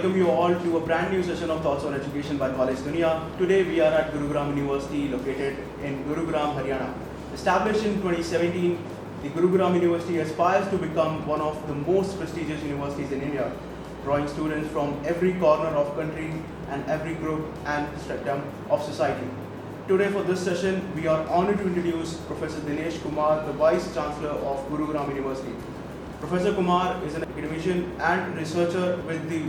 welcome you all to a brand new session of Thoughts on Education by College Dunia. Today we are at Gurugram University located in Gurugram, Haryana. Established in 2017, the Gurugram University aspires to become one of the most prestigious universities in India, drawing students from every corner of country and every group and spectrum of society. Today for this session, we are honored to introduce Professor Dinesh Kumar, the Vice-Chancellor of Gurugram University. Professor Kumar is an academician and researcher with the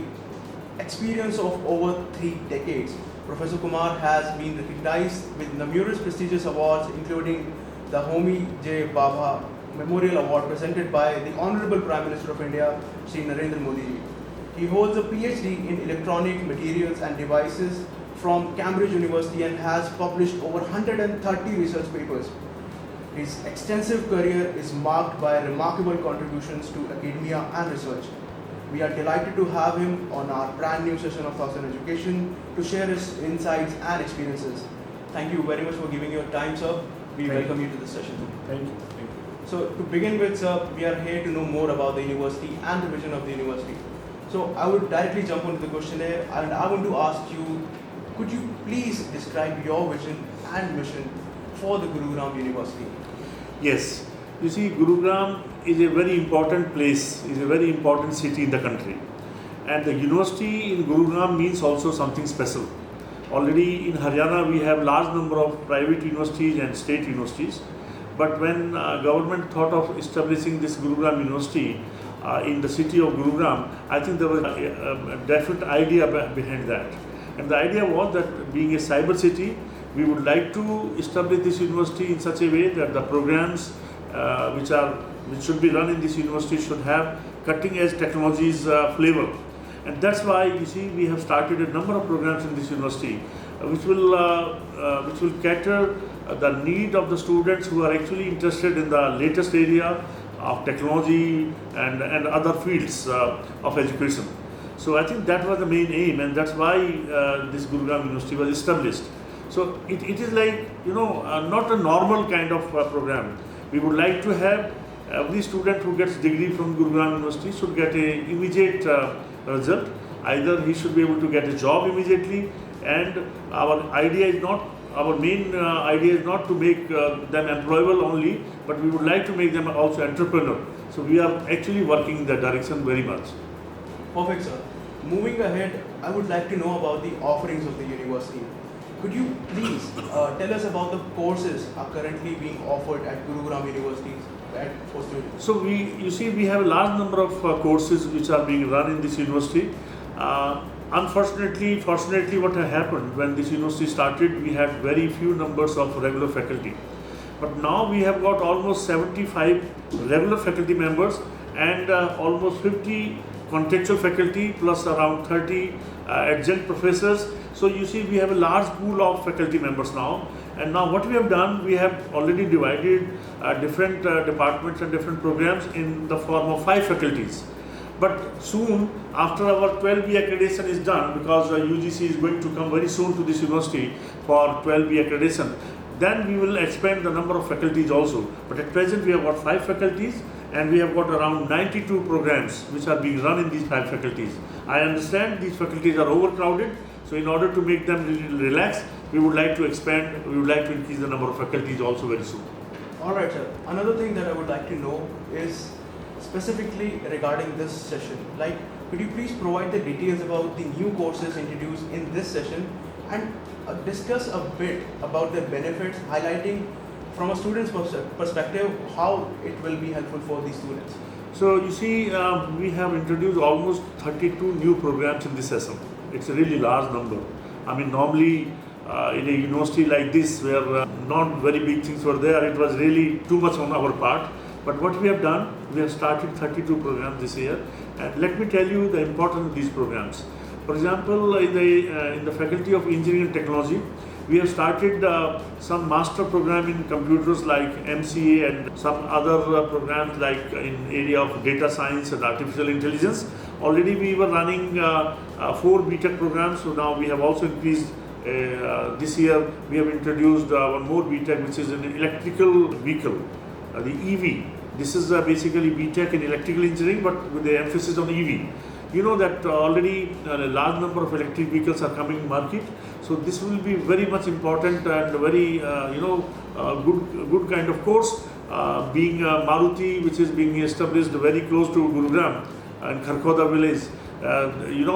experience of over 3 decades. Professor Kumar has been recognized with numerous prestigious awards, including the Homi J. Bhabha Memorial Award presented by the Honorable Prime Minister of India, Shri Narendra Modi ji. He holds a PhD in Electronic Materials and Devices from Cambridge University and has published over 130 research papers. His extensive career is marked by remarkable contributions to academia and research. We are delighted to have him on our brand new session of Thoughts on Education to share his insights and experiences. Thank you very much for giving your time, sir. We welcome you to this session. Thank you. So to begin with, sir, we are here to know more about the university and the vision of the university. So I would directly jump onto the questionnaire and I want to ask you, could you please describe your vision and mission for the Gurugram University? Yes, you see, Gurugram is a very important place, is a very important city in the country. And the university in Gurugram means also something special. Already in Haryana, we have large number of private universities and state universities. But when government thought of establishing this Gurugram University in the city of Gurugram, I think there was a definite idea behind that. And the idea was that being a cyber city, we would like to establish this university in such a way that the programs which should be run in this university should have cutting edge technologies flavor. And that's why you see we have started a number of programs in this university which will cater the need of the students who are actually interested in the latest area of technology and other fields of education. So I think that was the main aim, and that's why this Gurugram University was established. So it is like, not a normal kind of program. We would like to have every student who gets degree from Gurugram University should get an immediate result. Either he should be able to get a job immediately, and our main idea is not to make them employable only, but we would like to make them also entrepreneur. So we are actually working in that direction very much. Perfect, sir. Moving ahead, I would like to know about the offerings of the university. Could you please tell us about the courses are currently being offered at Gurugram University for students? So we have a large number of courses which are being run in this university. Fortunately, what had happened when this university started, we had very few numbers of regular faculty. But now we have got almost 75 regular faculty members and almost 50 contractual faculty plus around 30 adjunct professors. So you see, we have a large pool of faculty members now. And now what we have done, we have already divided different departments and different programs in the form of 5 faculties. But soon, after our 12B accreditation is done, because UGC is going to come very soon to this university for 12B accreditation, then we will expand the number of faculties also. But at present, we have got 5 faculties and we have got around 92 programs which are being run in these 5 faculties. I understand these faculties are overcrowded, so in order to make them relax, we would like to expand, we would like to increase the number of faculties also very soon. Alright, sir. Another thing that I would like to know is specifically regarding this session. Could you please provide the details about the new courses introduced in this session and discuss a bit about the benefits, highlighting from a student's perspective how it will be helpful for the students? So you see, we have introduced almost 32 new programs in this session. It's a really large number. I mean, normally in a university like this, where not very big things were there, it was really too much on our part. But what we have done, we have started 32 programs this year, and let me tell you the importance of these programs. For example, in the Faculty of Engineering and Technology, we have started some master program in computers like MCA and some other programs like in area of data science and artificial intelligence. Already we were running 4 BTech programs, so now we have also increased. This year we have introduced one more BTech, which is an electrical vehicle, the EV. This is basically BTech in electrical engineering, but with the emphasis on EV. You know that already a large number of electric vehicles are coming in market. So this will be very much important and very good kind of course. Being Maruti, which is being established very close to Gurugram and Kharkhoda village.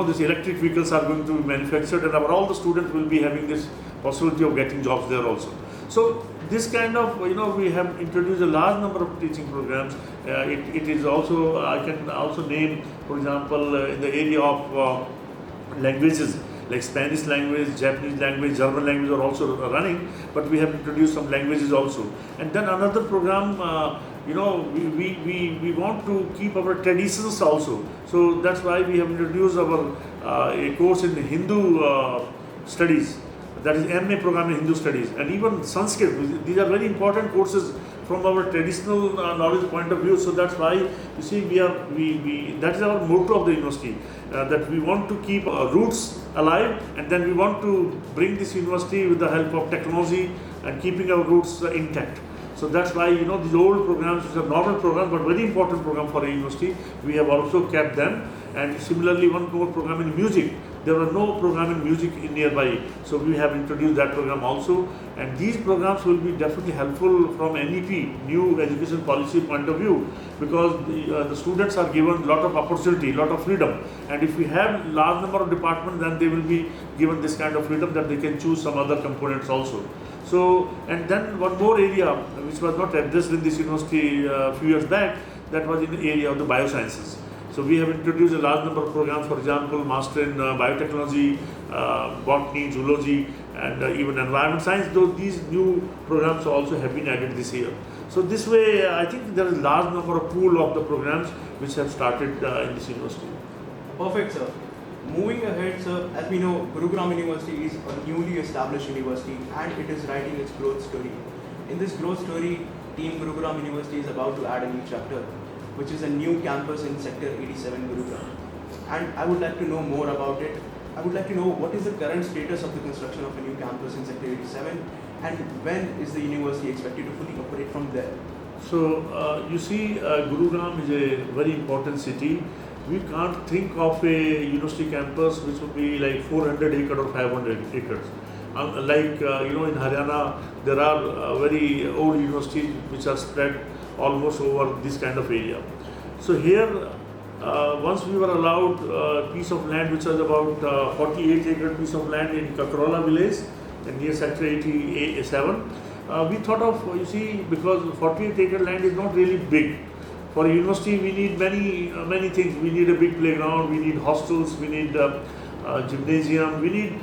These electric vehicles are going to be manufactured, and all the students will be having this possibility of getting jobs there also. So this kind of, we have introduced a large number of teaching programs. It is also, I can also name, for example, in the area of languages, like Spanish language, Japanese language, German language are also running, but we have introduced some languages also. And then another program, we want to keep our traditions also. So that's why we have introduced our a course in Hindu studies. That is MA program in Hindu studies, and even Sanskrit. These are very important courses from our traditional knowledge point of view. So that's why you see that is our motto of the university, that we want to keep our roots alive, and then we want to bring this university with the help of technology and keeping our roots intact. So that's why these old programs, which are normal programs but very important program for a university, we have also kept them. And similarly, one more program in music. There were no program in music in nearby, so we have introduced that program also. And these programs will be definitely helpful from NEP, new education policy point of view, because the students are given a lot of opportunity, lot of freedom. And if we have large number of departments, then they will be given this kind of freedom that they can choose some other components also. So, and then one more area which was not addressed in this university a few years back, that was in the area of the biosciences. So we have introduced a large number of programs, for example, Master in Biotechnology, Botany, Zoology, and even Environment Science. These new programs also have been added this year. So this way, I think there is a large number of pool of the programs which have started in this university. Perfect, sir. Moving ahead, sir, as we know, Gurugram University is a newly established university and it is writing its growth story. In this growth story, Team Gurugram University is about to add a new chapter, which is a new campus in Sector 87 Gurugram. And I would like to know more about it. I would like to know what is the current status of the construction of a new campus in Sector 87 and when is the university expected to fully operate from there? So, you see, Gurugram is a very important city. We can't think of a university campus which would be like 400 acres or 500 acres. In Haryana, there are very old universities which are spread almost over this kind of area. So here, once we were allowed a piece of land which was about 48 acre piece of land in Kakrola village, near Sector 87, we thought of, because 48 acre land is not really big. For a university, we need many things. We need a big playground, we need hostels, we need gymnasium, we need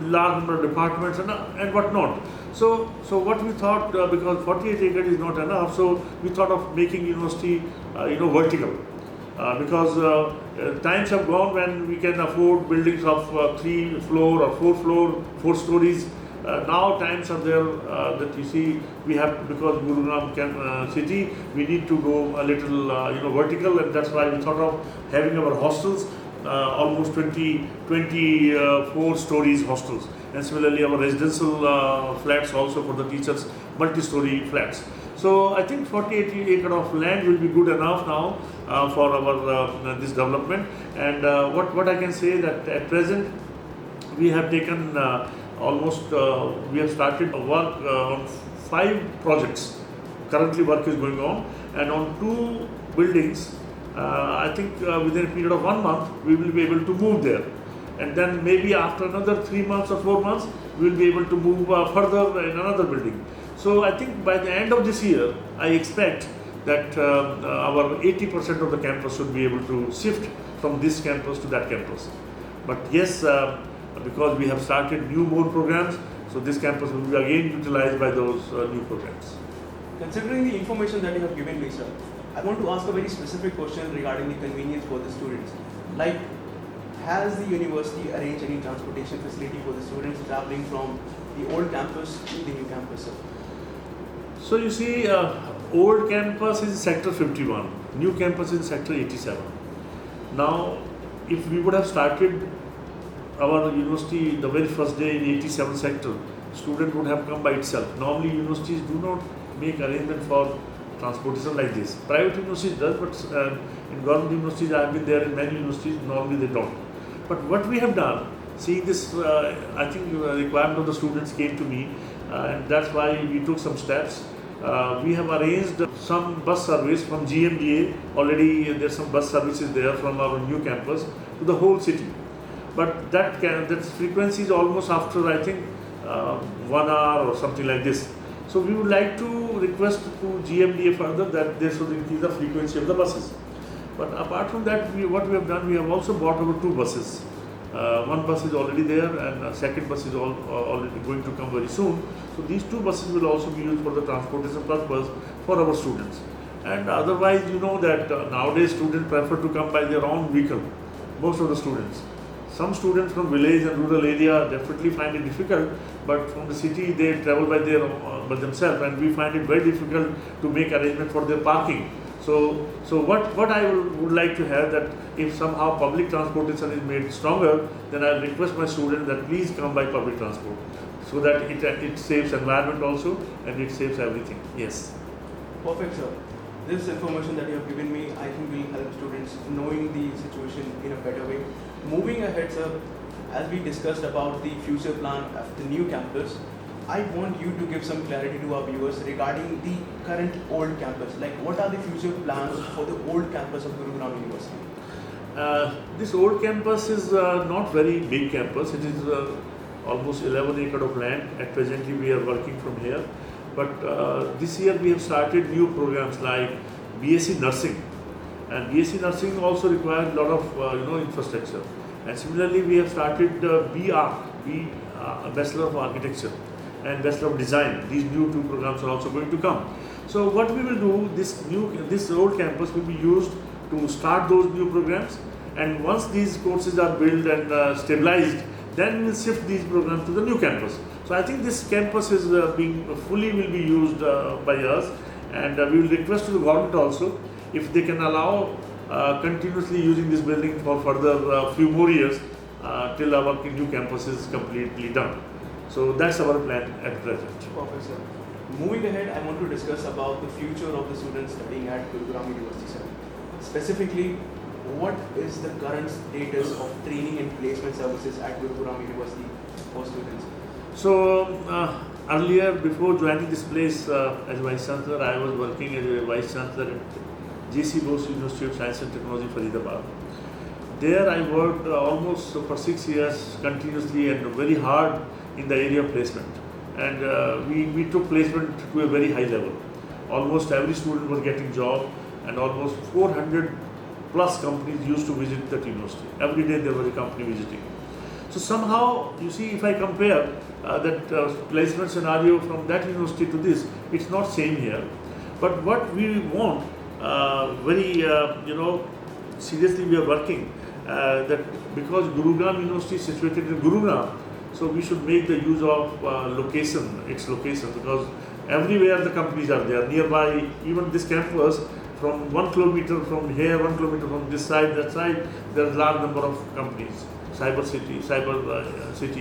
large number of departments and whatnot. So what we thought, because 48 acres is not enough, so we thought of making university, vertical. Because times have gone when we can afford buildings of 3 floor or 4 stories. Now times are there that we have, because Gurugram city, we need to go a little vertical, and that's why we thought of having our hostels almost 24 stories hostels, and similarly our residential flats also for the teachers, multi-story flats. So I think 48 acre of land will be good enough now for our this development. And what I can say that at present we have taken we have started work on 5 projects. Currently work is going on, and on 2 buildings, I think within a period of 1 month, we will be able to move there. And then maybe after another 3 months or 4 months, we will be able to move further in another building. So I think by the end of this year, I expect that our 80% of the campus should be able to shift from this campus to that campus. But yes, because we have started more programs, so this campus will be again utilized by those new programs. Considering the information that you have given me, sir, I want to ask a very specific question regarding the convenience for the students. Like, has the university arranged any transportation facility for the students traveling from the old campus to the new campus, sir? So you see, old campus is Sector 51, new campus is Sector 87. Now, if we would have started our university the very first day in 87 sector, student would have come by itself. Normally universities do not make arrangement for transportation like this. Private universities does, but in government universities, I have been there in many universities, normally they don't. But what we have done, seeing this, I think requirement of the students came to me, and that's why we took some steps. We have arranged some bus service from GMDA. Already there's some bus services there from our new campus to the whole city. But that frequency is almost after, I think, 1 hour or something like this. So we would like to request to GMDA further that they should increase the frequency of the buses. But apart from that, what we have done, we have also bought our 2 buses. One bus is already there, and a second bus is already going to come very soon. So these 2 buses will also be used for the transportation purpose for our students. And otherwise, you know that nowadays students prefer to come by their own vehicle, most of the students. Some students from village and rural area definitely find it difficult, but from the city they travel by themselves, and we find it very difficult to make arrangement for their parking. So what I would like to have, that if somehow public transportation is made stronger, then I request my students that please come by public transport, so that it saves environment also, and it saves everything. Yes. Perfect, sir. This information that you have given me, I think will help students knowing the situation in a better way. Moving ahead, sir, as we discussed about the future plan of the new campus, I want you to give some clarity to our viewers regarding the current old campus. Like, what are the future plans for the old campus of Gurugram University? This old campus is not very big campus. It is almost 11 acres of land. At presently, we are working from here. But this year we have started new programs like BSc Nursing, and BSc Nursing also requires a lot of infrastructure. And similarly, we have started Bachelor of Architecture and Bachelor of Design. These new 2 programs are also going to come. So what we will do, this old campus will be used to start those new programs, and once these courses are built and stabilized, then we will shift these programs to the new campus. So I think this campus is will be used by us, and we will request to the government also if they can allow continuously using this building for further few more years till our new campus is completely done. So that's our plan at present. Perfect, sir. Moving ahead, I want to discuss about the future of the students studying at Gurugram University, sir. Specifically, what is the current status of training and placement services at Gurugram University for students? So earlier, before joining this place as Vice-Chancellor, I was working as a Vice-Chancellor at J.C. Bose University of Science and Technology, Faridabad. There I worked almost for 6 years continuously and very hard in the area of placement. And we took placement to a very high level. Almost every student was getting job, and almost 400 plus companies used to visit that university. Every day there was a company visiting. So somehow, you see, if I compare that placement scenario from that university to this, it's not same here. But what we want, seriously we are working, that because Gurugram University is situated in Gurugram, so we should make the use of its location, because everywhere the companies are there, nearby, even this campus, from 1 kilometer from here, 1 kilometer from this side, that side, there is a large number of companies. Cyber city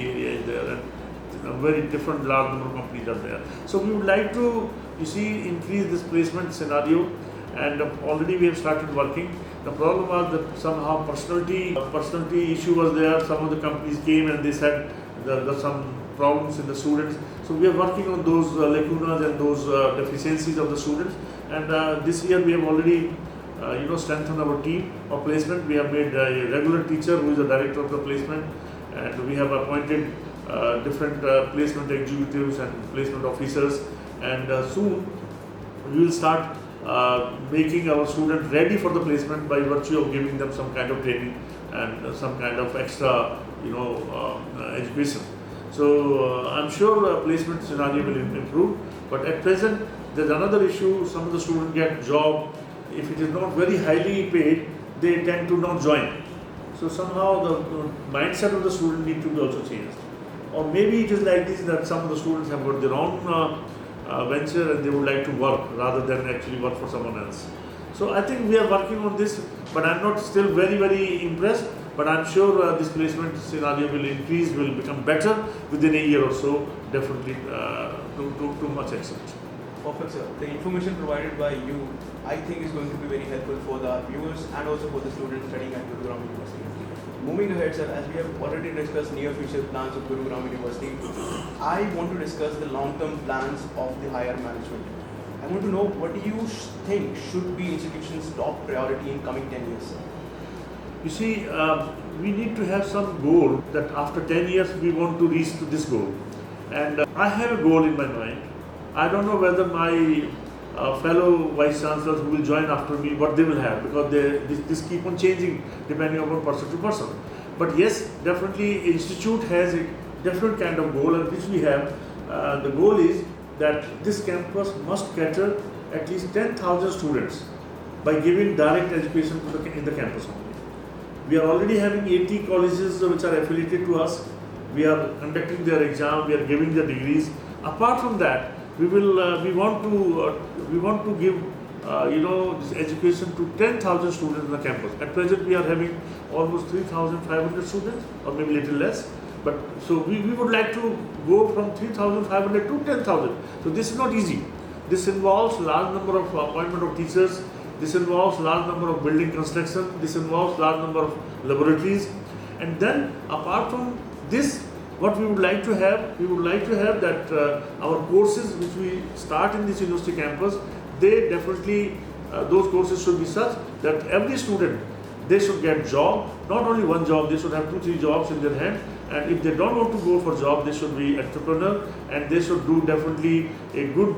area is there, and very different large number of companies are there. So we would like to, increase this placement scenario, and already we have started working. The problem was that somehow personality issue was there. Some of the companies came and they said there are some problems in the students. So we are working on those lacunas and those deficiencies of the students. And this year we have already strengthened our team of placement. We have made a regular teacher who is the director of the placement, and we have appointed different placement executives and placement officers, and soon we will start making our students ready for the placement by virtue of giving them some kind of training and some kind of extra education. So I'm sure placement scenario will improve, but at present there's another issue. Some of the students get job. If it is not very highly paid, they tend to not join. So somehow the mindset of the student need to be also changed. Or maybe it is like this, that some of the students have got their own venture and they would like to work rather than actually work for someone else. So I think we are working on this, but I'm not still very impressed. But I'm sure this placement scenario will increase, will become better within a year or so, definitely to much extent. Perfect, sir. The information provided by you, I think, is going to be very helpful for the viewers and also for the students studying at Gurugram University. Moving ahead, sir, as we have already discussed near future plans of Gurugram University, I want to discuss the long-term plans of the higher management. I want to know, what do you think should be institution's top priority in coming 10 years, sir? You see, we need to have some goal that after 10 years we want to reach to this goal. And I have a goal in my mind. I don't know whether my fellow vice-chancellors who will join after me, what they will have, because this keep on changing depending upon person to person. But yes, definitely institute has a different kind of goal, and which we have. The goal is that this campus must cater at least 10,000 students by giving direct education in the campus only. We are already having 80 colleges which are affiliated to us. We are conducting their exam, we are giving their degrees. Apart from that, we want to give this education to 10,000 students in the campus. At present, we are having almost 3,500 students, or maybe little less. But so we would like to go from 3,500 to 10,000. So this is not easy. This involves large number of appointment of teachers. This involves large number of building construction. This involves large number of laboratories. And then apart from this, what we would like to have that our courses which we start in this university campus, they definitely, those courses should be such that every student, they should get job, not only one job, they should have 2-3 jobs in their hand. And if they don't want to go for job, they should be entrepreneur, and they should do definitely a good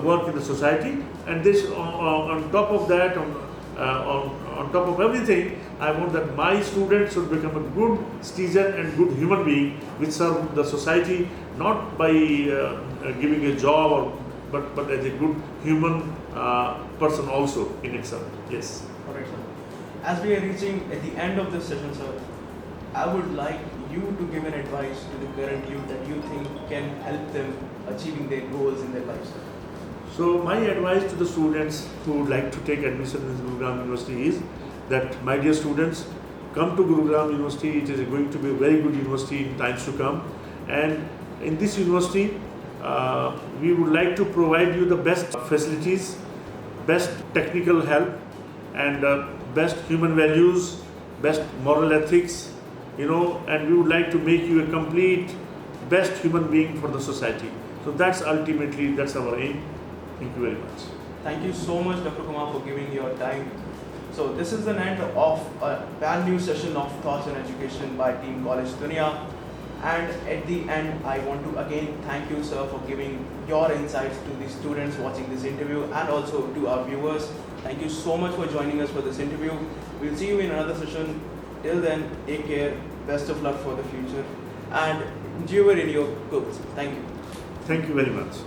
work in the society. And this, on top of that, on top of everything, I want that my students should become a good citizen and good human being which serve the society, not by giving a job, but as a good human person also in itself. Yes. Alright, sir. As we are reaching at the end of this session, sir, I would like you to give an advice to the current youth that you think can help them achieving their goals in their lives, sir. So my advice to the students who would like to take admission in Gurugram University is that, my dear students, come to Gurugram University. It is going to be a very good university in times to come. And in this university, we would like to provide you the best facilities, best technical help, and best human values, best moral ethics, and we would like to make you a complete best human being for the society. So that's our aim. Thank you very much. Thank you so much, Dr. Kumar, for giving your time. So this is the end of a brand new session of Thoughts on Education by Team College Dunia. And at the end, I want to again thank you, sir, for giving your insights to the students watching this interview and also to our viewers. Thank you so much for joining us for this interview. We'll see you in another session. Till then, take care. Best of luck for the future. And enjoy in your goals. Thank you. Thank you very much.